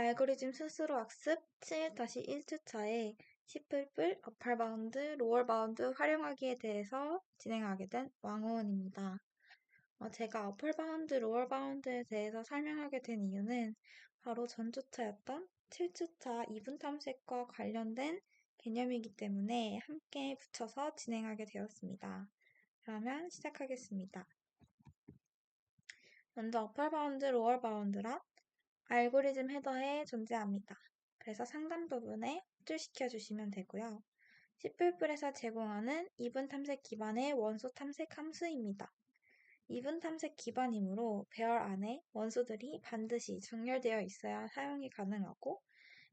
알고리즘 스스로 학습 7-1주차에 시플플, 어플 바운드, 로얼 바운드 활용하기에 대해서 진행하게 된 왕호원입니다. 제가 어플 바운드, 로얼 바운드에 대해서 설명하게 된 이유는 바로 전주차였던 7주차 이분 탐색과 관련된 개념이기 때문에 함께 붙여서 진행하게 되었습니다. 그러면 시작하겠습니다. 먼저 어플 바운드, 로얼 바운드란 알고리즘 헤더에 존재합니다. 그래서 상단 부분에 확줄시켜 주시면 되고요. 시플플에서 제공하는 이분 탐색 기반의 원소 탐색 함수입니다. 이분 탐색 기반이므로 배열 안에 원소들이 반드시 정렬되어 있어야 사용이 가능하고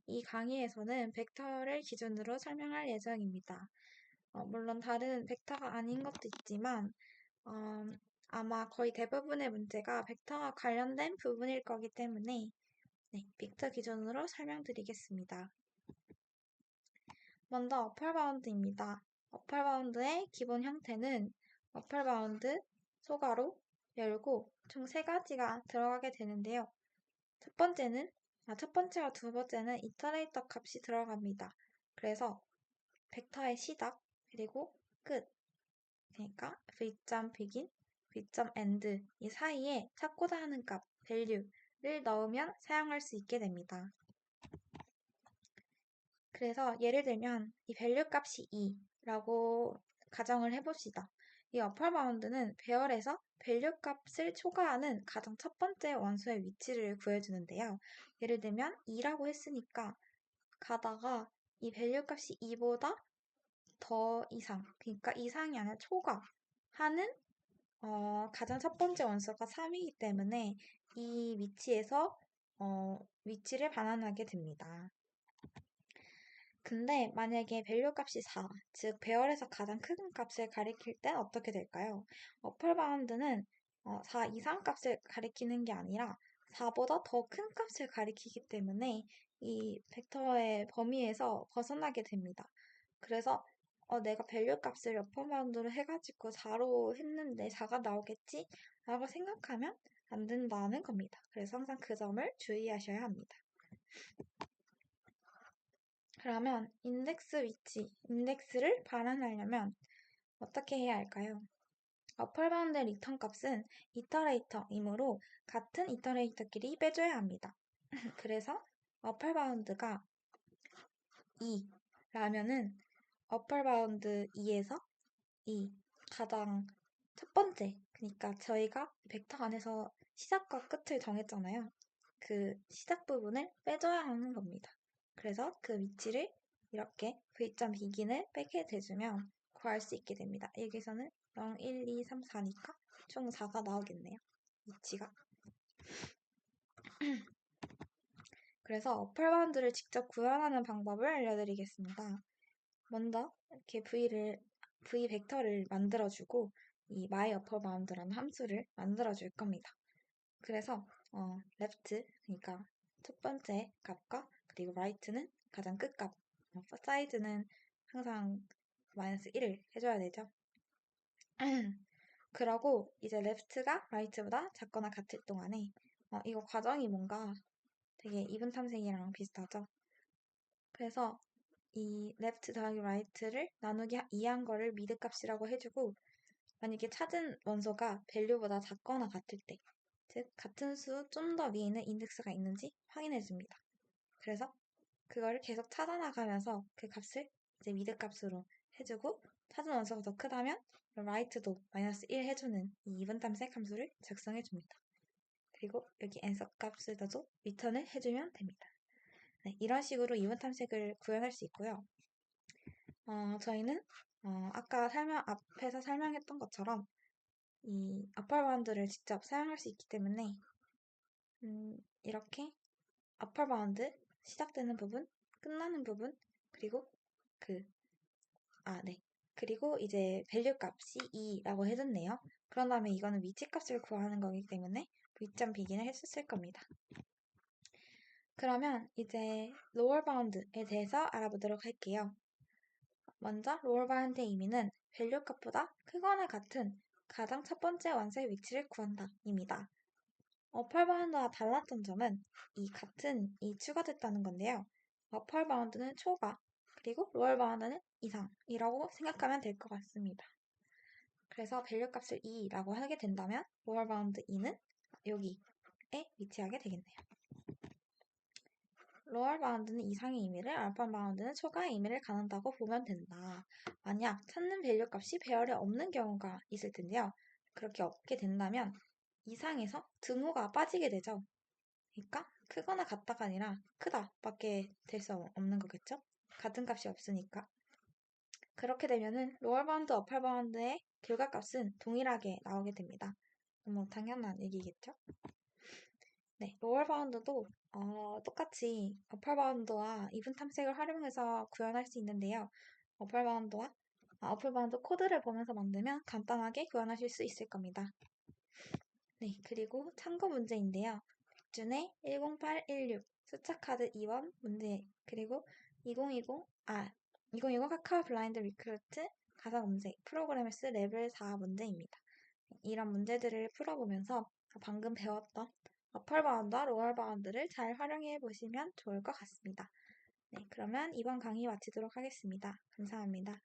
이 강의에서는 벡터를 기준으로 설명할 예정입니다. 물론 다른 벡터가 아닌 것도 있지만 아마 거의 대부분의 문제가 벡터와 관련된 부분일 거기 때문에 벡터 기준으로 설명드리겠습니다. 먼저 어플 바운드입니다. 어플 바운드의 기본 형태는 어플 바운드, 소괄호, 열고 총 3가지가 들어가게 되는데요. 첫 번째와 두 번째는 이터레이터 값이 들어갑니다. 그래서 벡터의 시작 그리고 끝, 그러니까 v.begin, v.end 이 사이에 찾고자 하는 값, value를 넣으면 사용할 수 있게 됩니다. 그래서 예를 들면 이 value 값이 2라고 가정을 해봅시다. 이 어플 바운드는 배열에서 value 값을 초과하는 가장 첫 번째 원소의 위치를 구해주는데요. 예를 들면 2라고 했으니까 가다가 이 value 값이 2보다 더 이상, 그러니까 이상이 아니라 초과하는 가장 첫 번째 원소가 3이기 때문에 이 위치에서 위치를 반환하게 됩니다. 근데 만약에 밸류 값이 4, 즉 배열에서 가장 큰 값을 가리킬 땐 어떻게 될까요? 어플 바운드는 4 이상 값을 가리키는 게 아니라 4보다 더 큰 값을 가리키기 때문에 이 벡터의 범위에서 벗어나게 됩니다. 그래서 내가 밸류 값을 어플 바운드로 해가지고 4로 했는데 4가 나오겠지? 라고 생각하면 안 된다는 겁니다. 그래서 항상 그 점을 주의하셔야 합니다. 그러면 인덱스를 반환하려면 어떻게 해야 할까요? 어플 바운드 리턴 값은 이터레이터이므로 같은 이터레이터끼리 빼줘야 합니다. 그래서 어플 바운드가 2라면은 어플 바운드 2에서 이 가장 첫 번째, 그러니까 저희가 벡터 안에서 시작과 끝을 정했잖아요. 그 시작 부분을 빼줘야 하는 겁니다. 그래서 그 위치를 이렇게 v.begin을 빼게 돼주면 구할 수 있게 됩니다. 여기서는 0, 1, 2, 3, 4니까 총 4가 나오겠네요. 위치가. 그래서 어플 바운드를 직접 구현하는 방법을 알려드리겠습니다. 먼저 이렇게 v 벡터를 만들어주고 이 myUpperBound라는 함수를 만들어줄 겁니다. 그래서 left, 그러니까 첫 번째 값과 그리고 right는 가장 끝값, side는 항상 마이너스 1을 해줘야 되죠. 그러고 이제 left가 right보다 작거나 같을 동안에 이거 과정이 뭔가 되게 이분 탐색이랑 비슷하죠. 그래서 이 left 더하기 right를 나누기 2한 거를 미드 값이라고 해주고 만약에 찾은 원소가 value보다 작거나 같을 때, 즉 같은 수 좀 더 위에 있는 인덱스가 있는지 확인해 줍니다. 그래서 그거를 계속 찾아나가면서 그 값을 이제 미드 값으로 해주고 찾은 원소가 더 크다면 right도 마이너스 1 해주는 이 이분 탐색 함수를 작성해 줍니다. 그리고 여기 answer 값을 넣어도 리턴을 해주면 됩니다. 네, 이런 식으로 이분 탐색을 구현할 수 있고요. 저희는 아까 앞에서 설명했던 것처럼 이 어플 바운드를 직접 사용할 수 있기 때문에 이렇게 어플 바운드 시작되는 부분, 끝나는 부분, 그리고 그리고 이제 밸류 값이 2라고 해줬네요. 그런 다음에 이거는 위치 값을 구하는 거기 때문에 v.begin을 했었을 겁니다. 그러면 이제 로얼 바운드에 대해서 알아보도록 할게요. 먼저 로얼 바운드의 의미는 밸류 값보다 크거나 같은 가장 첫 번째 원소의 위치를 구한다 입니다. 어펄 바운드와 달랐던 점은 같은 추가됐다는 건데요. 어펄 바운드는 초과, 그리고 로얼 바운드는 이상이라고 생각하면 될 것 같습니다. 그래서 밸류 값을 2라고 하게 된다면 로얼 바운드 2는 여기에 위치하게 되겠네요. 로얼 바운드는 이상의 의미를, 알파 바운드는 초과의 의미를 가는다고 보면 된다. 만약 찾는 밸류 값이 배열에 없는 경우가 있을 텐데요. 그렇게 없게 된다면 이상에서 등호가 빠지게 되죠. 그러니까 크거나 같다가 아니라 크다 밖에 될 수 없는 거겠죠? 같은 값이 없으니까. 그렇게 되면은 로얼 바운드, 어펄 바운드의 결과값은 동일하게 나오게 됩니다. 너무 당연한 얘기겠죠? 네, 로얼 바운드도 똑같이 어펄 바운드와 이분 탐색을 활용해서 구현할 수 있는데요. 어펄 바운드 코드를 보면서 만들면 간단하게 구현하실 수 있을 겁니다. 네, 그리고 참고 문제인데요. 백준의 10816 숫자 카드 2번 문제, 그리고 2020 카카오 블라인드 리크루트 가상 문제, 프로그래머스 레벨 4 문제입니다. 이런 문제들을 풀어보면서 방금 배웠던 어펄 바운드와 로얼 바운드를 잘 활용해 보시면 좋을 것 같습니다. 네, 그러면 이번 강의 마치도록 하겠습니다. 감사합니다.